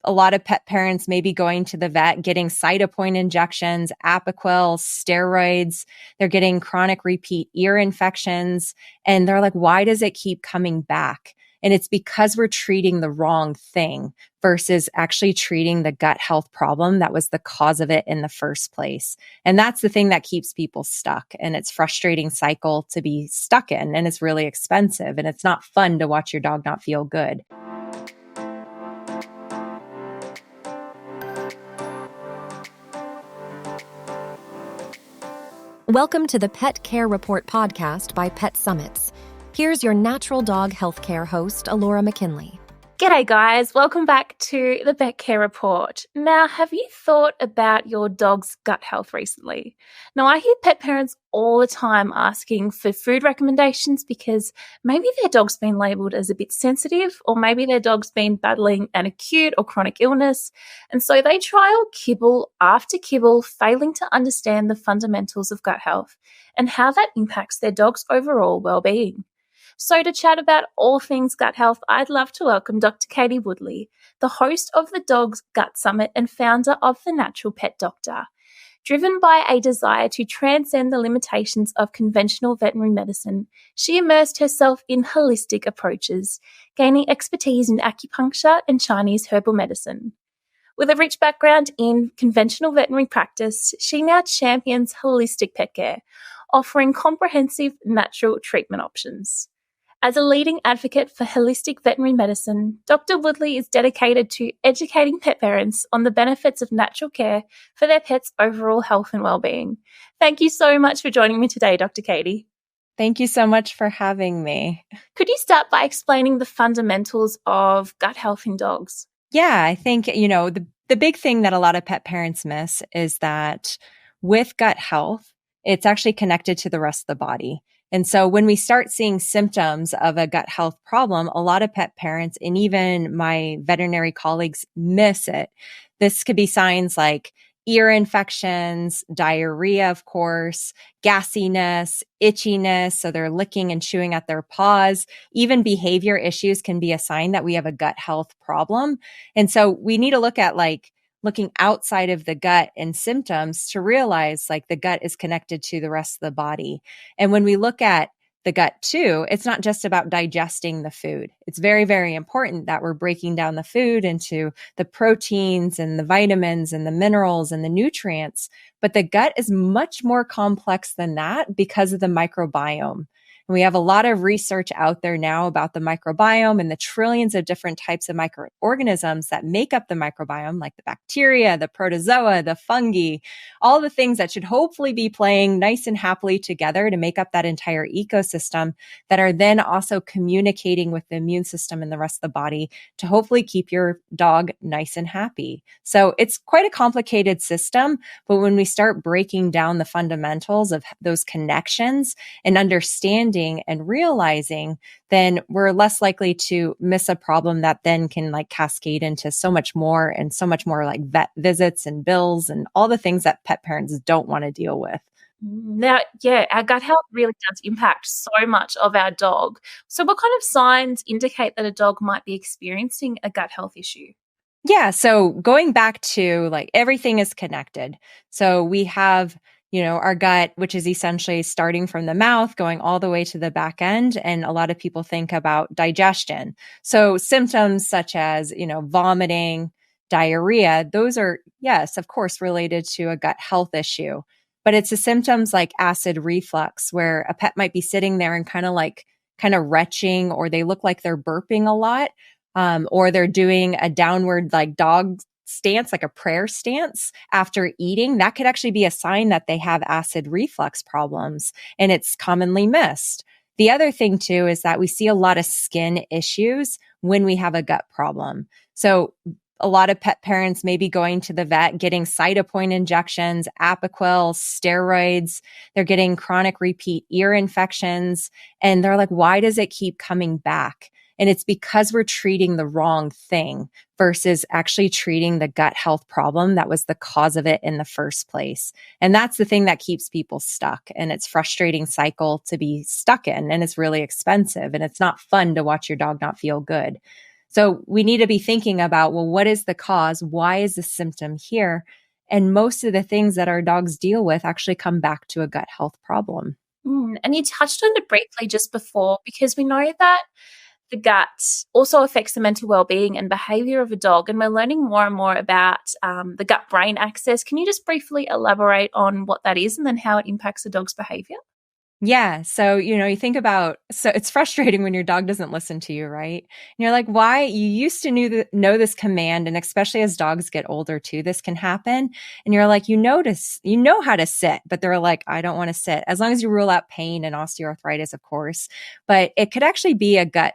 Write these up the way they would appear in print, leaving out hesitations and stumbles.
a lot of pet parents may be going to the vet, getting Cytopoint injections, Apoquel, steroids. They're getting chronic repeat ear infections. And they're like, why does it keep coming back? And it's because we're treating the wrong thing versus actually treating the gut health problem that was the cause of it in the first place. And that's the thing that keeps people stuck. And it's a frustrating cycle to be stuck in. And it's really expensive. And it's not fun to watch your dog not feel good. Welcome to the Pet Care Report podcast by Pet Summits. Here's your natural dog healthcare host, Alora McKinley. G'day guys, welcome back to the Pet Care Report. Now, have you thought about your dog's gut health recently? Now, I hear pet parents all the time asking for food recommendations because maybe their dog's been labelled as a bit sensitive, or maybe their dog's been battling an acute or chronic illness, and so they trial kibble after kibble, failing to understand the fundamentals of gut health and how that impacts their dog's overall well-being. So to chat about all things gut health, I'd love to welcome Dr. Katie Woodley, the host of the Dog's Gut Summit and founder of The Natural Pet Doctor. Driven by a desire to transcend the limitations of conventional veterinary medicine, she immersed herself in holistic approaches, gaining expertise in acupuncture and Chinese herbal medicine. With a rich background in conventional veterinary practice, she now champions holistic pet care, offering comprehensive natural treatment options. As a leading advocate for holistic veterinary medicine, Dr. Woodley is dedicated to educating pet parents on the benefits of natural care for their pets' overall health and well-being. Thank you so much for joining me today, Dr. Katie. Thank you so much for having me. Could you start by explaining the fundamentals of gut health in dogs? Yeah, I think, the big thing that a lot of pet parents miss is that with gut health, it's actually connected to the rest of the body. And so when we start seeing symptoms of a gut health problem, a lot of pet parents and even my veterinary colleagues miss it. This could be signs like ear infections, diarrhea, of course, gassiness, itchiness. So they're licking and chewing at their paws. Even behavior issues can be a sign that we have a gut health problem. And so we need to look at looking outside of the gut and symptoms to realize the gut is connected to the rest of the body. And when we look at the gut too, it's not just about digesting the food. It's very, very important that we're breaking down the food into the proteins and the vitamins and the minerals and the nutrients. But the gut is much more complex than that because of the microbiome. And we have a lot of research out there now about the microbiome and the trillions of different types of microorganisms that make up the microbiome, like the bacteria, the protozoa, the fungi, all the things that should hopefully be playing nice and happily together to make up that entire ecosystem that are then also communicating with the immune system and the rest of the body to hopefully keep your dog nice and happy. So it's quite a complicated system, but when we start breaking down the fundamentals of those connections and understanding and realizing, then we're less likely to miss a problem that then can cascade into so much more vet visits and bills and all the things that pet parents don't want to deal with. Now, our gut health really does impact so much of our dog. So what kind of signs indicate that a dog might be experiencing a gut health issue? Yeah. So going back to everything is connected. So we have our gut, which is essentially starting from the mouth, going all the way to the back end. And a lot of people think about digestion. So symptoms such as, vomiting, diarrhea, those are, yes, of course, related to a gut health issue. But it's the symptoms like acid reflux, where a pet might be sitting there and kind of retching, or they look like they're burping a lot, or they're doing a downward dog stance, like a prayer stance after eating. That could actually be a sign that they have acid reflux problems, and it's commonly missed. The other thing too is that we see a lot of skin issues when we have a gut problem. So a lot of pet parents may be going to the vet, getting Cytopoint injections, Apoquel, steroids. They're getting chronic repeat ear infections, and they're like, why does it keep coming back? And it's because we're treating the wrong thing versus actually treating the gut health problem that was the cause of it in the first place. And that's the thing that keeps people stuck. And it's a frustrating cycle to be stuck in, and it's really expensive, and it's not fun to watch your dog not feel good. So we need to be thinking about, well, what is the cause? Why is the symptom here? And most of the things that our dogs deal with actually come back to a gut health problem. And you touched on it briefly just before, because we know that the gut also affects the mental well-being and behavior of a dog. And we're learning more and more about the gut-brain axis. Can you just briefly elaborate on what that is and then how it impacts a dog's behavior? Yeah. So, you think about, so it's frustrating when your dog doesn't listen to you, right? And you're like, why? You used to know this command. And especially as dogs get older too, this can happen. And you're like, you know how to sit, but they're like, I don't want to sit, as long as you rule out pain and osteoarthritis, of course. But it could actually be a gut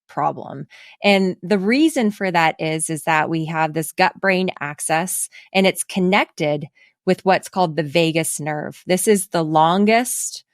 problem. And the reason for that is that we have this gut brain axis, and it's connected with what's called the vagus nerve. This is the longest,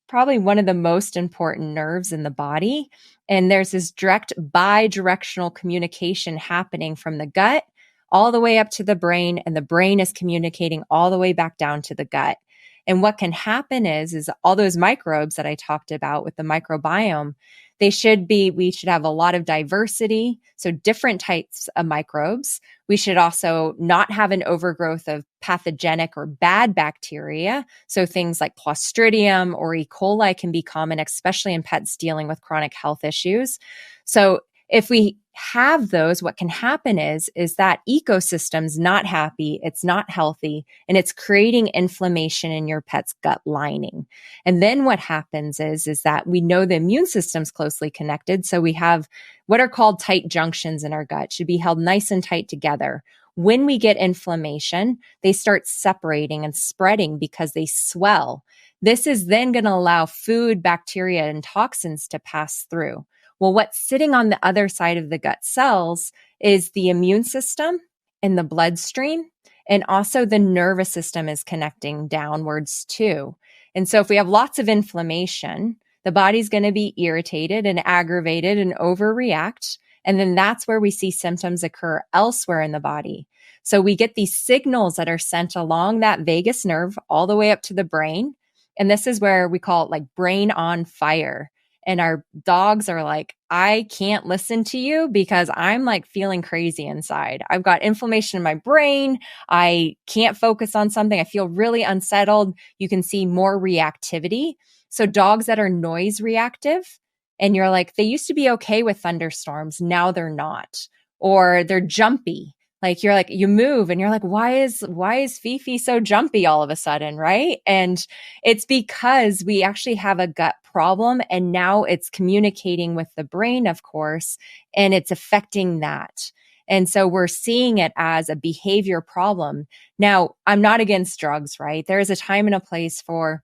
probably one of the most important nerves in the body. And there's this direct bi-directional communication happening from the gut all the way up to the brain, and the brain is communicating all the way back down to the gut. And what can happen is all those microbes that I talked about with the microbiome, we should have a lot of diversity. So different types of microbes. We should also not have an overgrowth of pathogenic or bad bacteria. So things like Clostridium or E. coli can be common, especially in pets dealing with chronic health issues. So if we have those, what can happen is that ecosystem's not happy, it's not healthy, and it's creating inflammation in your pet's gut lining. And then what happens is that we know the immune system's closely connected. So we have what are called tight junctions in our gut, should be held nice and tight together. When we get inflammation, they start separating and spreading because they swell. This is then going to allow food, bacteria, and toxins to pass through. Well, what's sitting on the other side of the gut cells is the immune system and the bloodstream, and also the nervous system is connecting downwards too. And so if we have lots of inflammation, the body's going to be irritated and aggravated and overreact. And then that's where we see symptoms occur elsewhere in the body. So we get these signals that are sent along that vagus nerve all the way up to the brain. And this is where we call it like brain on fire. And our dogs are like, I can't listen to you because I'm like feeling crazy inside. I've got inflammation in my brain. I can't focus on something. I feel really unsettled. You can see more reactivity. So dogs that are noise reactive, and you're like, they used to be okay with thunderstorms. Now they're not. Or they're jumpy. Like you're like, you move and you're like, why is Fifi so jumpy all of a sudden? Right. And it's because we actually have a gut problem, and now it's communicating with the brain, of course, and it's affecting that. And so we're seeing it as a behavior problem. Now, I'm not against drugs, right? There is a time and a place for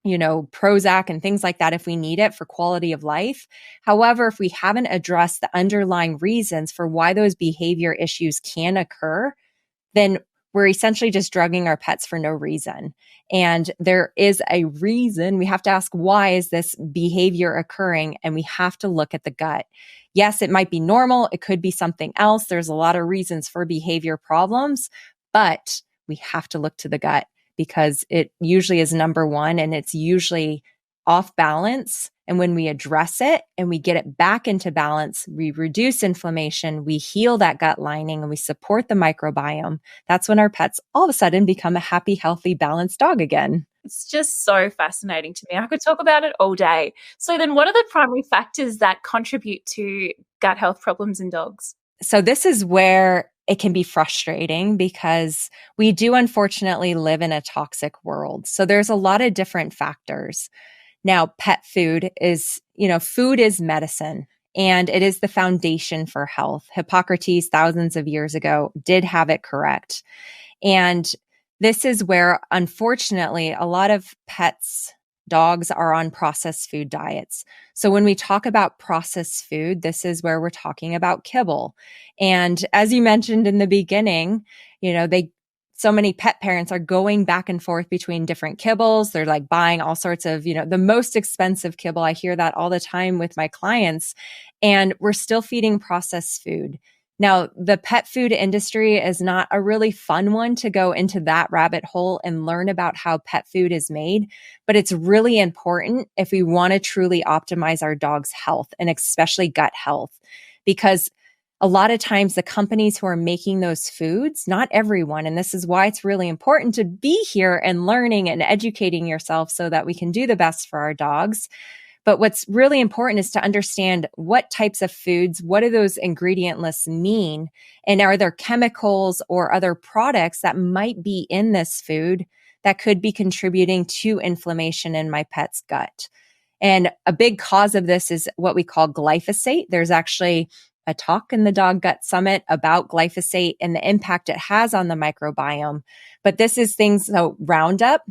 Prozac and things like that if we need it for quality of life. However, if we haven't addressed the underlying reasons for why those behavior issues can occur, then we're essentially just drugging our pets for no reason. And there is a reason. We have to ask, why is this behavior occurring? And we have to look at the gut. Yes, it might be normal. It could be something else. There's a lot of reasons for behavior problems, but we have to look to the gut, because it usually is number one, and it's usually off balance. And when we address it and we get it back into balance, we reduce inflammation, we heal that gut lining, and we support the microbiome. That's when our pets all of a sudden become a happy, healthy, balanced dog again. It's just so fascinating to me. I could talk about it all day. So then what are the primary factors that contribute to gut health problems in dogs? So this is where it can be frustrating, because we do unfortunately live in a toxic world. So there's a lot of different factors. Now, pet food is, food is medicine, and it is the foundation for health. Hippocrates, thousands of years ago, did have it correct. And this is where, unfortunately, a lot of dogs are on processed food diets. So when we talk about processed food, this is where we're talking about kibble. And as you mentioned in the beginning, so many pet parents are going back and forth between different kibbles. They're like buying all sorts of, the most expensive kibble. I hear that all the time with my clients, and we're still feeding processed food. Now, the pet food industry is not a really fun one to go into that rabbit hole and learn about how pet food is made, but it's really important if we want to truly optimize our dog's health, and especially gut health, because a lot of times the companies who are making those foods, not everyone, and this is why it's really important to be here and learning and educating yourself so that we can do the best for our dogs. But what's really important is to understand what types of foods, what do those ingredient lists mean? And are there chemicals or other products that might be in this food that could be contributing to inflammation in my pet's gut? And a big cause of this is what we call glyphosate. There's actually a talk in the Dog Gut Summit about glyphosate and the impact it has on the microbiome. But this is things, so Roundup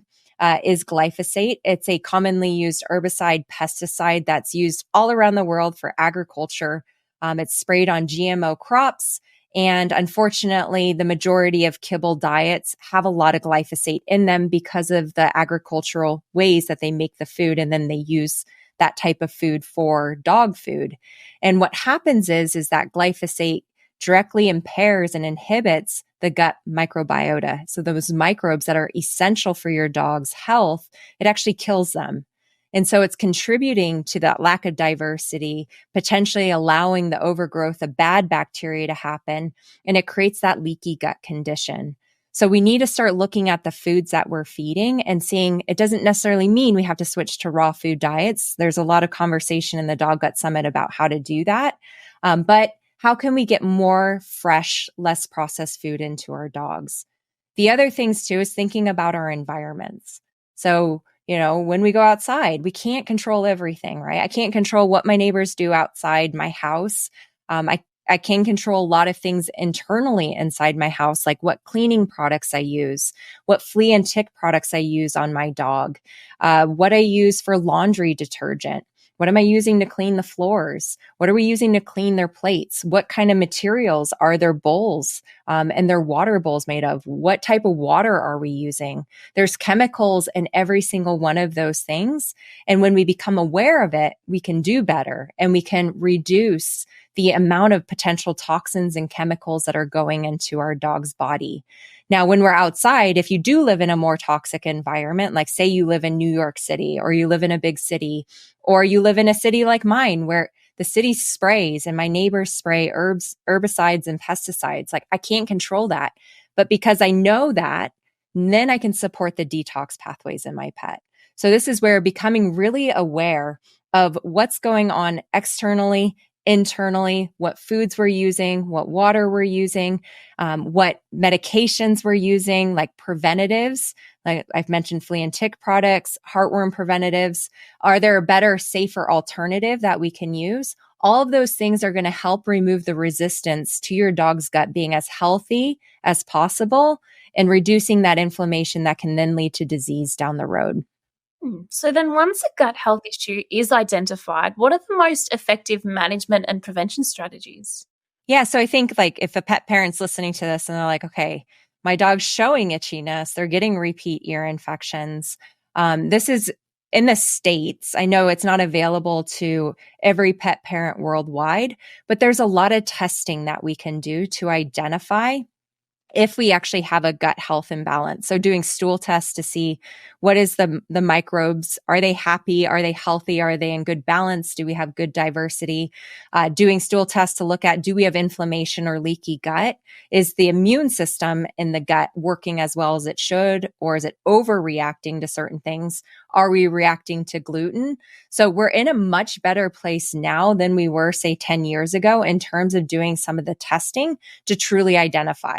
is glyphosate. It's a commonly used herbicide pesticide that's used all around the world for agriculture. It's sprayed on GMO crops. And unfortunately, the majority of kibble diets have a lot of glyphosate in them because of the agricultural ways that they make the food. And then they use that type of food for dog food. And what happens is that glyphosate directly impairs and inhibits the gut microbiota. So those microbes that are essential for your dog's health, it actually kills them. And so it's contributing to that lack of diversity, potentially allowing the overgrowth of bad bacteria to happen, and it creates that leaky gut condition. So we need to start looking at the foods that we're feeding and seeing it doesn't necessarily mean we have to switch to raw food diets. There's a lot of conversation in the Dog Gut Summit about how to do that. But how can we get more fresh, less processed food into our dogs? The other things too is thinking about our environments. So, when we go outside, we can't control everything, right? I can't control what my neighbors do outside my house. I can control a lot of things internally inside my house, like what cleaning products I use, what flea and tick products I use on my dog, what I use for laundry detergent. What am I using to clean the floors? What are we using to clean their plates? What kind of materials are their bowls and their water bowls made of? What type of water are we using? There's chemicals in every single one of those things. And when we become aware of it, we can do better and we can reduce the amount of potential toxins and chemicals that are going into our dog's body. Now, when we're outside, if you do live in a more toxic environment, like say you live in New York City or you live in a big city, or you live in a city like mine where the city sprays and my neighbors spray herbicides and pesticides, like I can't control that. But because I know that, then I can support the detox pathways in my pet. So this is where becoming really aware of what's going on externally, internally, what foods we're using, what water we're using, what medications we're using, like preventatives, like I've mentioned flea and tick products, heartworm preventatives. Are there a better, safer alternative that we can use? All of those things are going to help remove the resistance to your dog's gut being as healthy as possible and reducing that inflammation that can then lead to disease down the road. So then once a gut health issue is identified, what are the most effective management and prevention strategies? Yeah, so I think like if a pet parent's listening to this and they're like, okay, my dog's showing itchiness, they're getting repeat ear infections. This is in the States. I know it's not available to every pet parent worldwide, but there's a lot of testing that we can do to identify if we actually have a gut health imbalance. So doing stool tests to see what is the microbes, are they happy? Are they healthy? Are they in good balance? Do we have good diversity? Doing stool tests to look at, do we have inflammation or leaky gut? Is the immune system in the gut working as well as it should? Or is it overreacting to certain things? Are we reacting to gluten? So we're in a much better place now than we were, say, 10 years ago in terms of doing some of the testing to truly identify.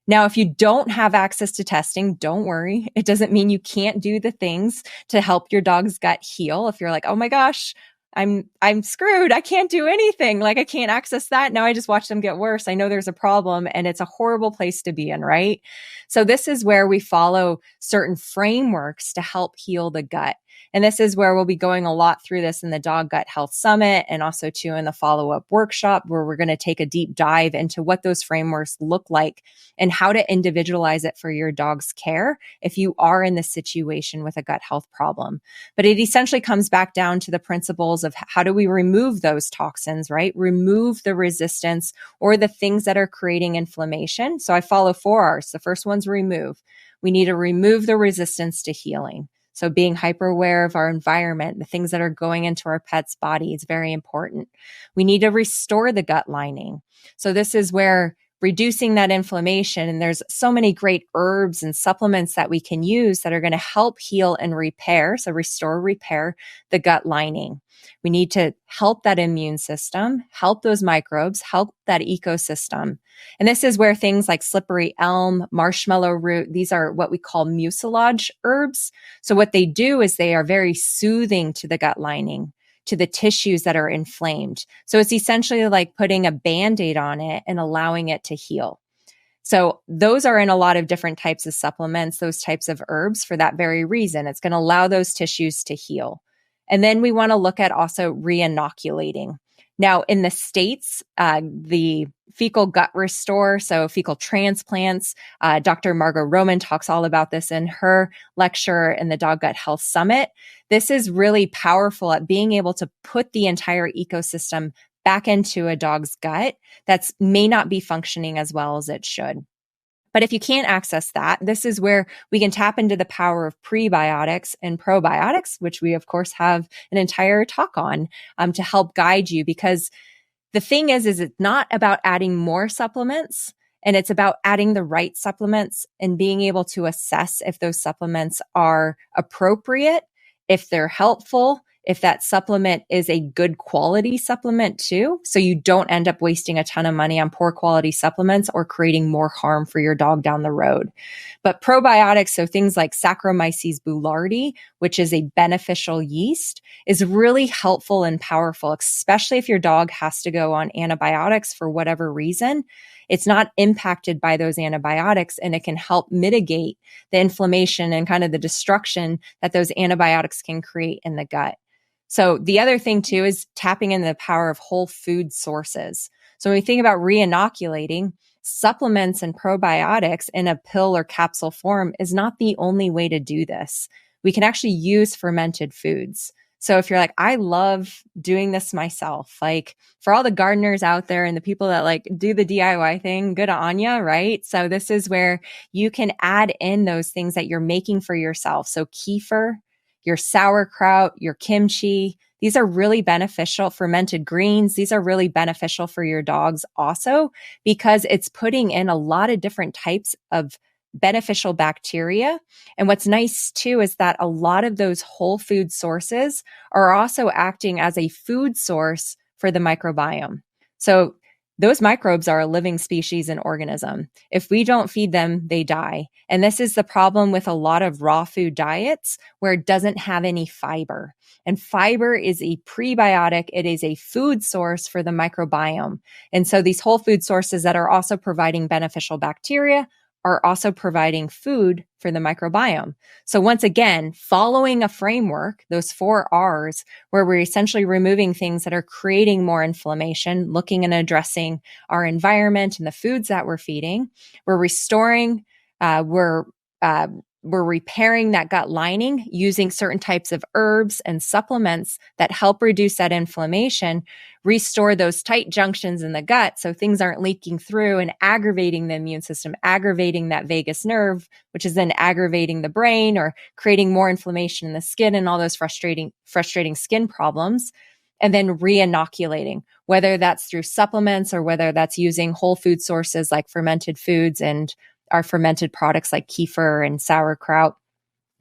Now, if you don't have access to testing, don't worry. It doesn't mean you can't do the things to help your dog's gut heal. If you're like, oh my gosh, I'm screwed. I can't do anything. Like I can't access that. Now I just watch them get worse. I know there's a problem and it's a horrible place to be in, right? So this is where we follow certain frameworks to help heal the gut. And this is where we'll be going a lot through this in the Dog Gut Health Summit and also too in the follow-up workshop where we're going to take a deep dive into what those frameworks look like and how to individualize it for your dog's care if you are in this situation with a gut health problem. But it essentially comes back down to the principles of how do we remove those toxins, right? Remove the resistance or the things that are creating inflammation. So I follow 4 R's. The first one's remove. We need to remove the resistance to healing. So being hyper aware of our environment, the things that are going into our pet's body is very important. We need to restore the gut lining. So this is where reducing that inflammation, and there's so many great herbs and supplements that we can use that are going to help heal and repair. So restore, repair the gut lining. We need to help that immune system, help those microbes, help that ecosystem. And this is where things like slippery elm, marshmallow root, these are what we call mucilage herbs. So what they do is they are very soothing to the gut lining, to the tissues that are inflamed. So it's essentially like putting a Band-Aid on it and allowing it to heal. So those are in a lot of different types of supplements, those types of herbs for that very reason. It's going to allow those tissues to heal. And then we want to look at also re-inoculating. Now, in the States, the Fecal Gut Restore, so fecal transplants, Dr. Margot Roman talks all about this in her lecture in the Dog Gut Health Summit. This is really powerful at being able to put the entire ecosystem back into a dog's gut that may not be functioning as well as it should. But if you can't access that, this is where we can tap into the power of prebiotics and probiotics, which we, of course, have an entire talk on to help guide you. Because the thing is it's not about adding more supplements, and it's about adding the right supplements and being able to assess if those supplements are appropriate, if they're helpful, if that supplement is a good quality supplement too. So you don't end up wasting a ton of money on poor quality supplements or creating more harm for your dog down the road. But probiotics, so things like Saccharomyces boulardii, which is a beneficial yeast, is really helpful and powerful, especially if your dog has to go on antibiotics for whatever reason. It's not impacted by those antibiotics, and it can help mitigate the inflammation and kind of the destruction that those antibiotics can create in the gut. So the other thing too is tapping into the power of whole food sources. So when we think about re-inoculating, supplements and probiotics in a pill or capsule form is not the only way to do this. We can actually use fermented foods. So if you're like, I love doing this myself, like for all the gardeners out there and the people that like do the DIY thing, good on ya, right? So this is where you can add in those things that you're making for yourself. So kefir, your sauerkraut, your kimchi, these are really beneficial. Fermented greens, these are really beneficial for your dogs also, because it's putting in a lot of different types of beneficial bacteria. And what's nice too is that a lot of those whole food sources are also acting as a food source for the microbiome. So those microbes are a living species and organism. If we don't feed them, they die. And this is the problem with a lot of raw food diets where it doesn't have any fiber. And fiber is a prebiotic. It is a food source for the microbiome. And so these whole food sources that are also providing beneficial bacteria are also providing food for the microbiome. So once again, following a framework, those 4 R's, where we're essentially removing things that are creating more inflammation, looking and addressing our environment and the foods that we're feeding, we're restoring, we're repairing that gut lining using certain types of herbs and supplements that help reduce that inflammation, restore those tight junctions in the gut so things aren't leaking through and aggravating the immune system, aggravating that vagus nerve, which is then aggravating the brain or creating more inflammation in the skin and all those frustrating skin problems. And then re-inoculating, whether that's through supplements or whether that's using whole food sources like fermented foods and our fermented products like kefir and sauerkraut.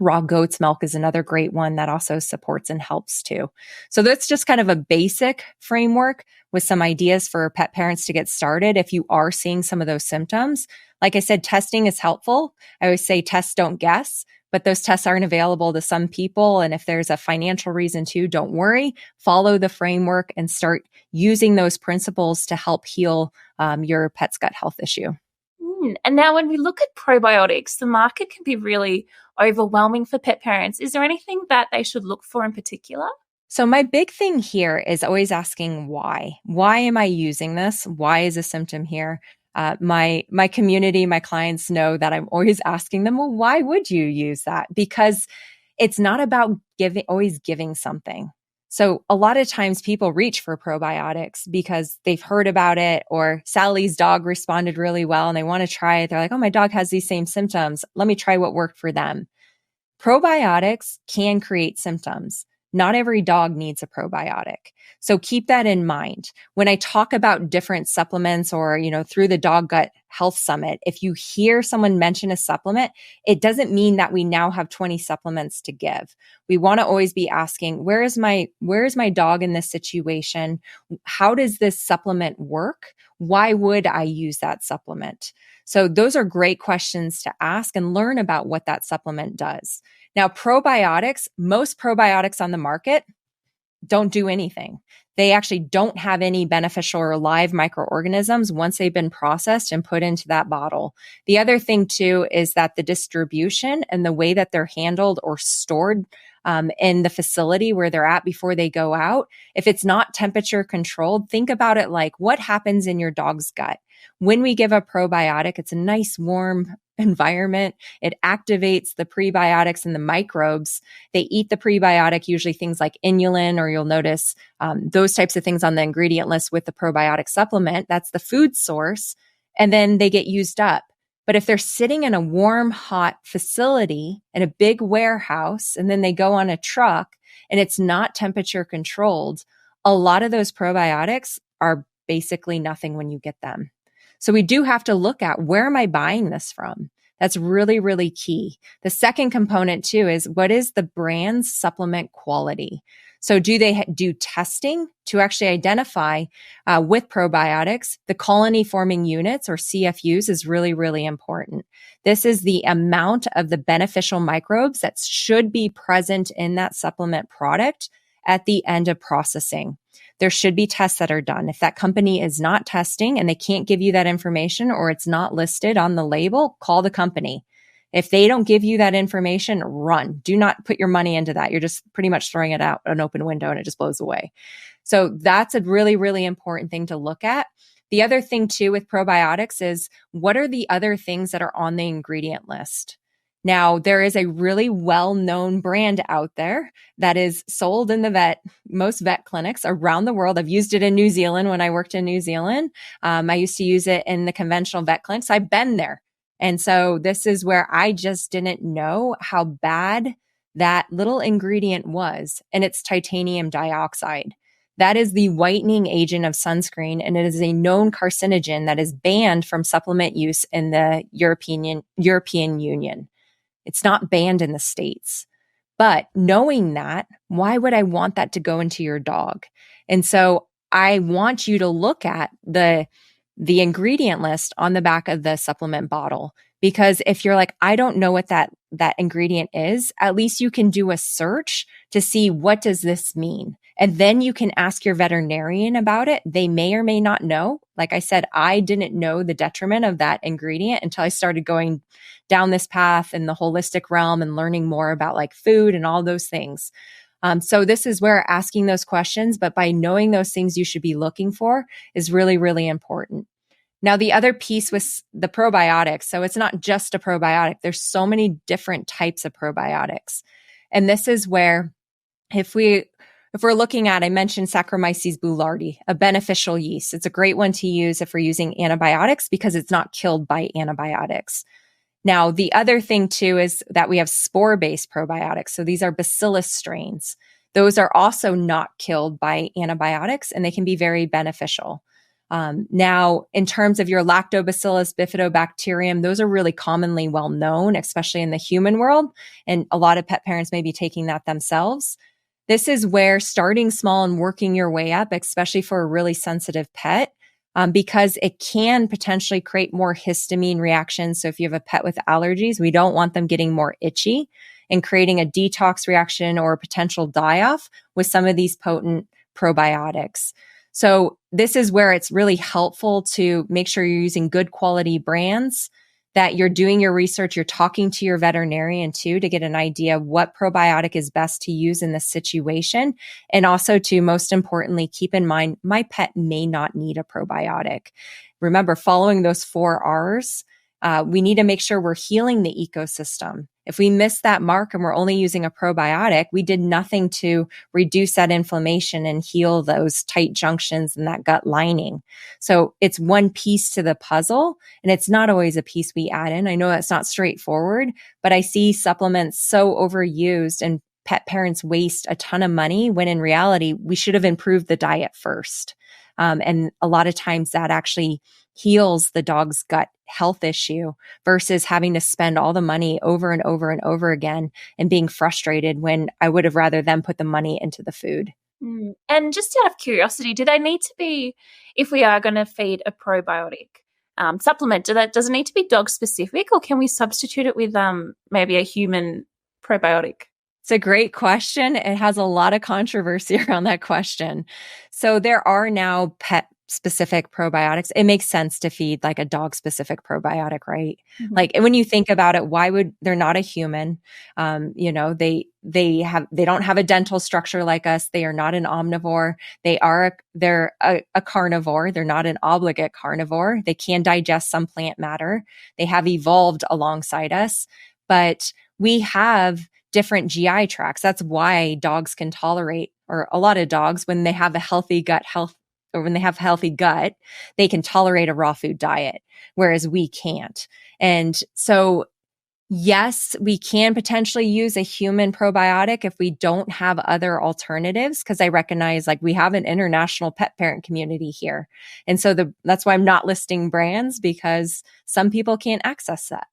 Raw goat's milk is another great one that also supports and helps too. So that's just kind of a basic framework with some ideas for pet parents to get started if you are seeing some of those symptoms. Like I said, testing is helpful. I always say test, don't guess, but those tests aren't available to some people. And if there's a financial reason too, don't worry. Follow the framework and start using those principles to help heal your pet's gut health issue. And now when we look at probiotics, the market can be really overwhelming for pet parents. Is there anything that they should look for in particular? So my big thing here is always asking why. Why am I using this? Why is a symptom here? My community, my clients know that I'm always asking them, well, why would you use that? Because it's not about always giving something. So a lot of times people reach for probiotics because they've heard about it, or Sally's dog responded really well and they want to try it. They're like, oh, my dog has these same symptoms. Let me try what worked for them. Probiotics can create symptoms. Not every dog needs a probiotic. So keep that in mind. When I talk about different supplements or, through the Dog Gut Health Summit, if you hear someone mention a supplement, it doesn't mean that we now have 20 supplements to give. We want to always be asking, where is my dog in this situation? How does this supplement work? Why would I use that supplement? So those are great questions to ask and learn about what that supplement does. Now, probiotics, most probiotics on the market don't do anything. They actually don't have any beneficial or live microorganisms once they've been processed and put into that bottle. The other thing too is that the distribution and the way that they're handled or stored in the facility where they're at before they go out, if it's not temperature controlled, think about it like what happens in your dog's gut. When we give a probiotic, it's a nice warm environment. It activates the prebiotics and the microbes. They eat the prebiotic, usually things like inulin, or you'll notice those types of things on the ingredient list with the probiotic supplement. That's the food source. And then they get used up. But if they're sitting in a warm, hot facility in a big warehouse, and then they go on a truck and it's not temperature controlled, a lot of those probiotics are basically nothing when you get them. So we do have to look at, where am I buying this from? That's really, really key. The second component too is, what is the brand's supplement quality? So do they do testing to actually identify with probiotics? The colony forming units, or CFUs, is really, really important. This is the amount of the beneficial microbes that should be present in that supplement product at the end of processing. There should be tests that are done. If that company is not testing and they can't give you that information, or it's not listed on the label, call the company. If they don't give you that information, run. Do not put your money into that. You're just pretty much throwing it out an open window and it just blows away. So that's a really, really important thing to look at. The other thing too with probiotics is, what are the other things that are on the ingredient list? Now, there is a really well-known brand out there that is sold in most vet clinics around the world. I've used it in New Zealand when I worked in New Zealand. I used to use it in the conventional vet clinics. I've been there. And so this is where I just didn't know how bad that little ingredient was. And it's titanium dioxide. That is the whitening agent of sunscreen, and it is a known carcinogen that is banned from supplement use in the European Union. It's not banned in the States. But knowing that, why would I want that to go into your dog? And so I want you to look at the ingredient list on the back of the supplement bottle. Because if you're like, I don't know what that ingredient is, at least you can do a search to see, what does this mean? And then you can ask your veterinarian about it. They may or may not know. Like I said, I didn't know the detriment of that ingredient until I started going down this path in the holistic realm and learning more about like food and all those things. So this is where asking those questions, but by knowing those things you should be looking for, is really, really important. Now, the other piece was the probiotics. So it's not just a probiotic. There's so many different types of probiotics. And this is where, if we're looking at, I mentioned Saccharomyces boulardii, a beneficial yeast. It's a great one to use if we're using antibiotics, because it's not killed by antibiotics. Now, the other thing too is that we have spore-based probiotics. So these are bacillus strains. Those are also not killed by antibiotics, and they can be very beneficial. Now, in terms of your Lactobacillus bifidobacterium, those are really commonly well known, especially in the human world. And a lot of pet parents may be taking that themselves. This is where starting small and working your way up, especially for a really sensitive pet, because it can potentially create more histamine reactions. So if you have a pet with allergies, we don't want them getting more itchy and creating a detox reaction or a potential die-off with some of these potent probiotics. So this is where it's really helpful to make sure you're using good quality brands, that you're doing your research, you're talking to your veterinarian too, to get an idea of what probiotic is best to use in this situation. And also to, most importantly, keep in mind, my pet may not need a probiotic. Remember, following those 4 R's We need to make sure we're healing the ecosystem. If we miss that mark and we're only using a probiotic, we did nothing to reduce that inflammation and heal those tight junctions in that gut lining. So it's one piece to the puzzle, and it's not always a piece we add in. I know that's not straightforward, but I see supplements so overused and pet parents waste a ton of money when in reality, we should have improved the diet first. And a lot of times that actually heals the dog's gut health issue versus having to spend all the money over and over and over again and being frustrated when I would have rather them put the money into the food. And just out of curiosity, do they need to be, if we are going to feed a probiotic supplement, does it need to be dog specific, or can we substitute it with maybe a human probiotic? It's a great question. It has a lot of controversy around that question. So there are now pet specific probiotics. It makes sense to feed like a dog specific probiotic, right? Mm-hmm. Like when you think about it, why would they're not a human? They don't have a dental structure like us. They are not an omnivore. They're a carnivore. They're not an obligate carnivore. They can digest some plant matter. They have evolved alongside us, but we have different GI tracts. That's why dogs can tolerate, or a lot of dogs, when they have a healthy gut health, or when they have healthy gut, they can tolerate a raw food diet, whereas we can't. And so, yes, we can potentially use a human probiotic if we don't have other alternatives, because I recognize like we have an international pet parent community here. And so that's why I'm not listing brands, because some people can't access that.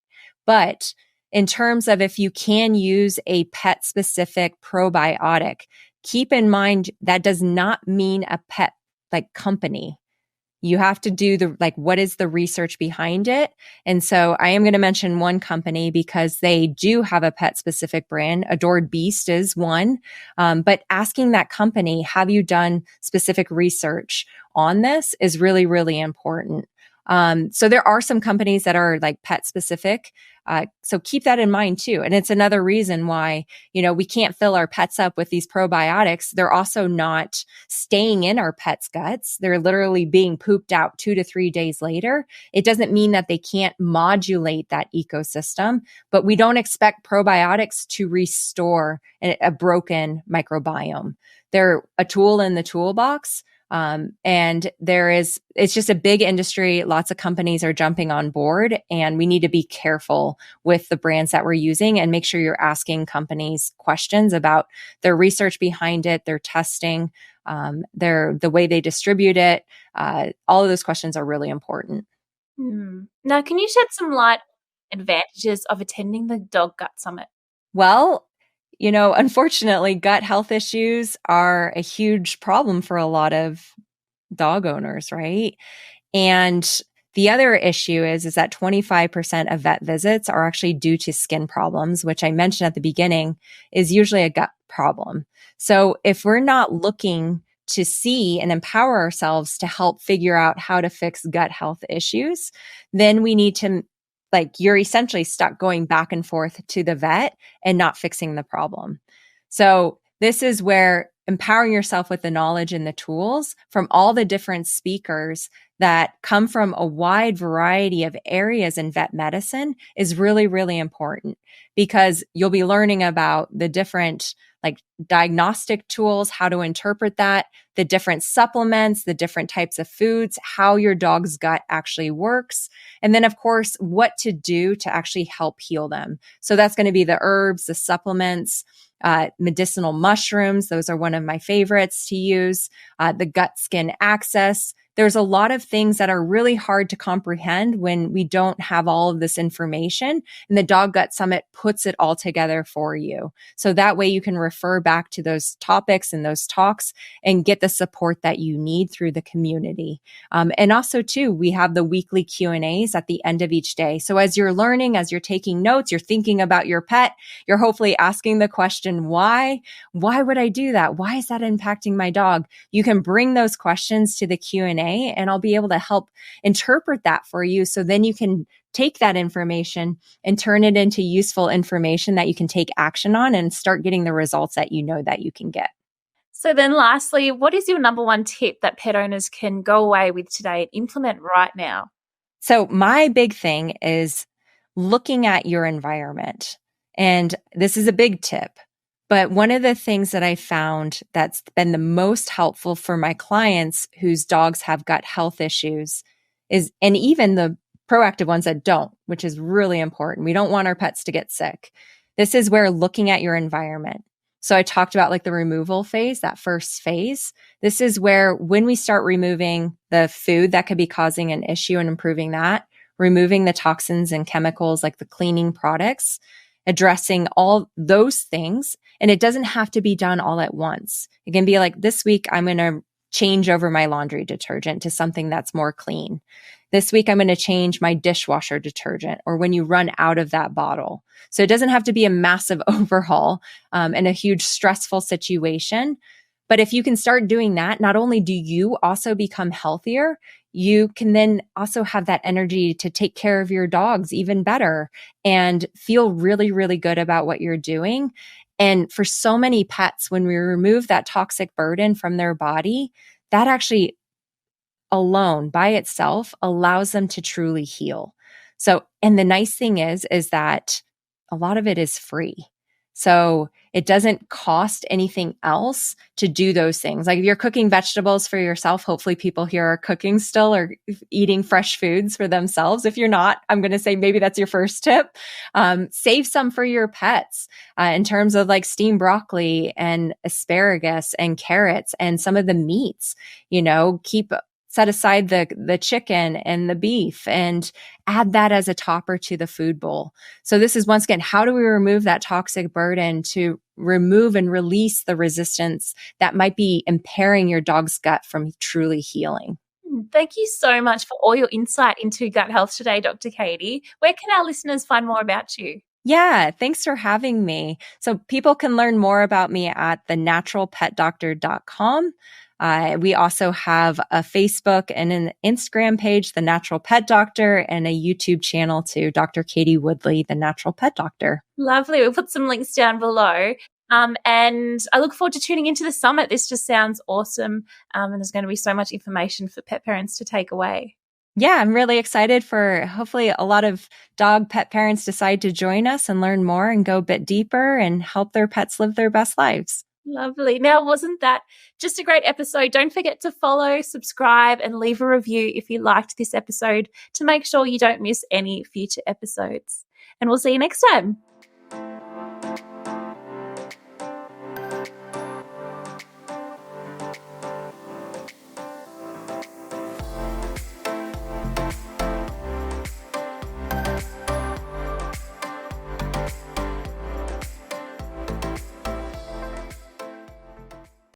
But in terms of if you can use a pet specific probiotic, keep in mind that does not mean a pet like company. You have to do what is the research behind it? And so I am going to mention one company because they do have a pet specific brand. Adored Beast is one. But asking that company, have you done specific research on this, is really, really important. So there are some companies that are like pet specific. So keep that in mind too. And it's another reason why, we can't fill our pets up with these probiotics. They're also not staying in our pets' guts. They're literally being pooped out 2 to 3 days later. It doesn't mean that they can't modulate that ecosystem, but we don't expect probiotics to restore a broken microbiome. They're a tool in the toolbox. And it's just a big industry. Lots of companies are jumping on board, and we need to be careful with the brands that we're using and make sure you're asking companies questions about their research behind it, their testing, the way they distribute it. All of those questions are really important. Now, can you shed some light on advantages of attending the Dog Gut Summit? Well, unfortunately, gut health issues are a huge problem for a lot of dog owners, right? And the other issue is that 25% of vet visits are actually due to skin problems, which I mentioned at the beginning is usually a gut problem. So if we're not looking to see and empower ourselves to help figure out how to fix gut health issues, then we need to you're essentially stuck going back and forth to the vet and not fixing the problem. So this is where empowering yourself with the knowledge and the tools from all the different speakers that come from a wide variety of areas in vet medicine is really, really important, because you'll be learning about the different diagnostic tools, how to interpret that, the different supplements, the different types of foods, how your dog's gut actually works. And then, of course, what to do to actually help heal them. So that's going to be the herbs, the supplements, medicinal mushrooms. Those are one of my favorites to use. The gut skin access. There's a lot of things that are really hard to comprehend when we don't have all of this information. And the Dog Gut Summit puts it all together for you. So that way you can refer back to those topics and those talks and get the support that you need through the community. And also too, we have the weekly Q&As at the end of each day. So as you're learning, as you're taking notes, you're thinking about your pet, you're hopefully asking the question, why? Why would I do that? Why is that impacting my dog? You can bring those questions to the Q&A, and I'll be able to help interpret that for you. So then you can take that information and turn it into useful information that you can take action on and start getting the results that you know that you can get. So then lastly, what is your number one tip that pet owners can go away with today and implement right now? So my big thing is looking at your environment. And this is a big tip. But one of the things that I found that's been the most helpful for my clients whose dogs have gut health issues is, and even the proactive ones that don't, which is really important. We don't want our pets to get sick. This is where looking at your environment. So I talked about like the removal phase, that first phase. This is where when we start removing the food that could be causing an issue and improving that, removing the toxins and chemicals like the cleaning products, addressing all those things. And it doesn't have to be done all at once. It can be like, this week, I'm going to change over my laundry detergent to something that's more clean. This week, I'm going to change my dishwasher detergent, or when you run out of that bottle. So it doesn't have to be a massive overhaul and a huge stressful situation. But if you can start doing that, not only do you also become healthier, you can then also have that energy to take care of your dogs even better and feel really, really good about what you're doing. And for so many pets, when we remove that toxic burden from their body, that actually alone by itself allows them to truly heal. So, and the nice thing is that a lot of it is free. So it doesn't cost anything else to do those things. Like if you're cooking vegetables for yourself, hopefully people here are cooking still or eating fresh foods for themselves. If you're not, I'm going to say maybe that's your first tip. Save some for your pets in terms of like steamed broccoli and asparagus and carrots and some of the meats, set aside the chicken and the beef and add that as a topper to the food bowl. So this is once again, how do we remove that toxic burden to remove and release the resistance that might be impairing your dog's gut from truly healing? Thank you so much for all your insight into gut health today, Dr. Katie. Where can our listeners find more about you? Yeah, thanks for having me. So people can learn more about me at thenaturalpetdoctor.com. We also have a Facebook and an Instagram page, The Natural Pet Doctor, and a YouTube channel to Dr. Katie Woodley, The Natural Pet Doctor. Lovely. We'll put some links down below. And I look forward to tuning into the summit. This just sounds awesome. And there's going to be so much information for pet parents to take away. Yeah, I'm really excited for hopefully a lot of dog pet parents decide to join us and learn more and go a bit deeper and help their pets live their best lives. Lovely. Now, wasn't that just a great episode? Don't forget to follow, subscribe, and leave a review if you liked this episode to make sure you don't miss any future episodes. And we'll see you next time.